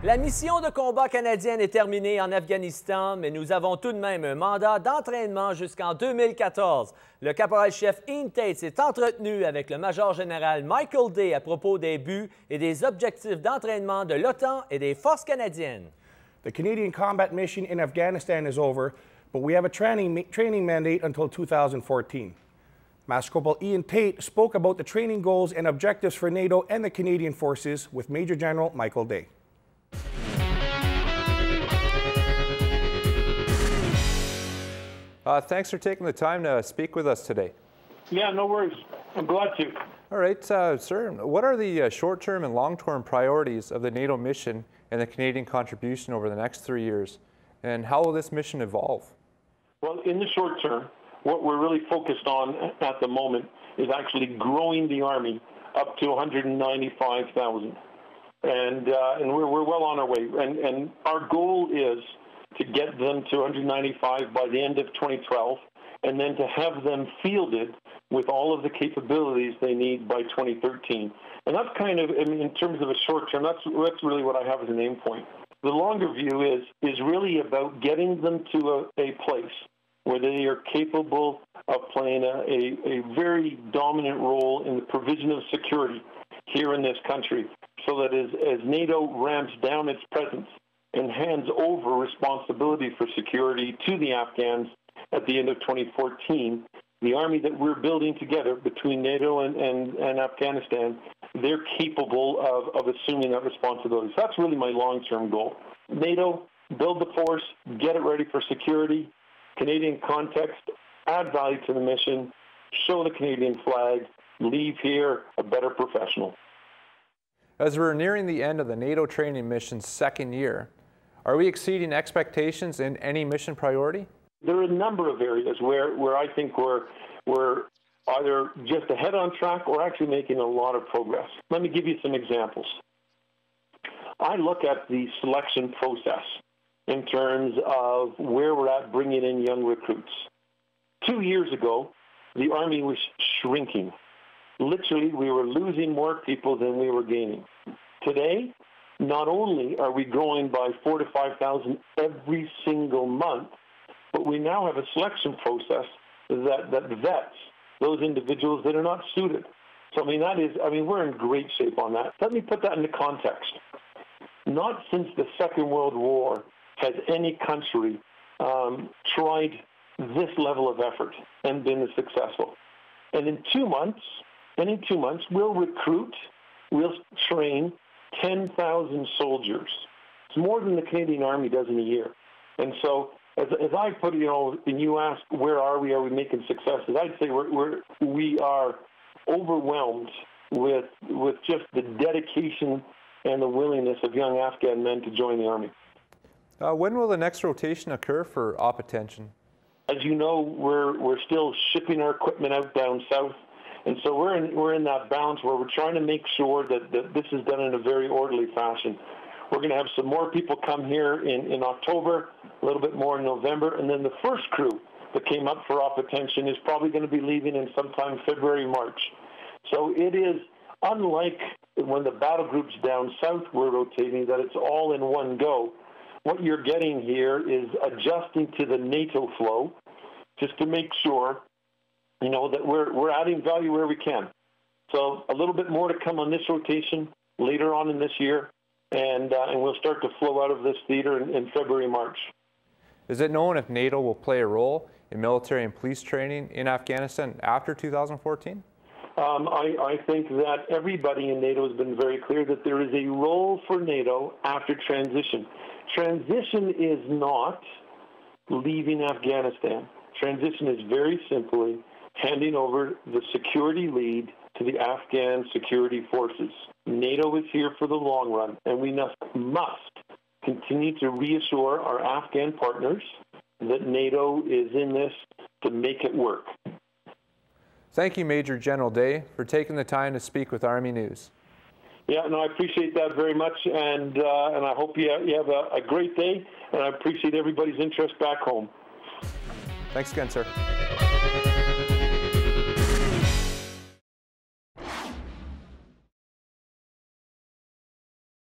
La mission de combat canadienne est terminée en Afghanistan, mais nous avons tout de même un mandat d'entraînement jusqu'en 2014. Le caporal-chef Ian Tate s'est entretenu avec le major général Michael Day à propos des buts et des objectifs d'entraînement de l'OTAN et des forces canadiennes. The Canadian combat mission in Afghanistan is over, but we have a training mandate until 2014. Master Corporal Ian Tate spoke about the training goals and objectives for NATO and the Canadian forces with Major General Michael Day. Thanks for taking the time to speak with us today. Yeah, no worries. I'm glad to. All right, sir, what are the short-term and long-term priorities of the NATO mission and the Canadian contribution over the next 3 years? And how will this mission evolve? Well, in the short term, what we're really focused on at the moment is actually growing the Army up to 195,000. And we're well on our way. And our goal is to get them to 195 by the end of 2012, and then to have them fielded with all of the capabilities they need by 2013. And that's kind of, in terms of a short term, that's really what I have as an aim point. The longer view is really about getting them to a place where they are capable of playing a very dominant role in the provision of security here in this country, so that as NATO ramps down its presence and hands over responsibility for security to the Afghans at the end of 2014, the Army that we're building together between NATO and Afghanistan, they're capable of assuming that responsibility. So that's really my long-term goal. NATO, build the force, get it ready for security, Canadian context, add value to the mission, show the Canadian flag, leave here a better professional. As we're nearing the end of the NATO training mission's second year, are we exceeding expectations in any mission priority? There are a number of areas where I think we're either just ahead on track or actually making a lot of progress. Let me give you some examples. I look at the selection process in terms of where we're at bringing in young recruits. 2 years ago, the Army was shrinking. Literally, we were losing more people than we were gaining. Today, not only are we growing by 4,000 to 5,000 every single month, but we now have a selection process that vets those individuals that are not suited. So, we're in great shape on that. Let me put that into context. Not since the Second World War has any country tried this level of effort and been successful. And in 2 months, we'll recruit, we'll train 10,000 soldiers. It's more than the Canadian Army does in a year. And so, as I put, and you ask, where are we making successes? I'd say we are overwhelmed with just the dedication and the willingness of young Afghan men to join the Army. When will the next rotation occur for op attention? As you know, we're still shipping our equipment out down south. And so we're in that balance where we're trying to make sure that this is done in a very orderly fashion. We're going to have some more people come here in October, a little bit more in November, and then the first crew that came up for op attention is probably going to be leaving in sometime February, March. So it is unlike when the battle groups down south were rotating, that it's all in one go. What you're getting here is adjusting to the NATO flow, just to make sure that we're adding value where we can. So a little bit more to come on this rotation later on in this year, and we'll start to flow out of this theater in February, March. Is it known if NATO will play a role in military and police training in Afghanistan after 2014? I think that everybody in NATO has been very clear that there is a role for NATO after transition. Transition is not leaving Afghanistan. Transition is very simply handing over the security lead to the Afghan security forces. NATO is here for the long run, and we must continue to reassure our Afghan partners that NATO is in this to make it work. Thank you, Major General Day, for taking the time to speak with Army News. Yeah, no, I appreciate that very much, and I hope you have a great day, and I appreciate everybody's interest back home. Thanks again, sir.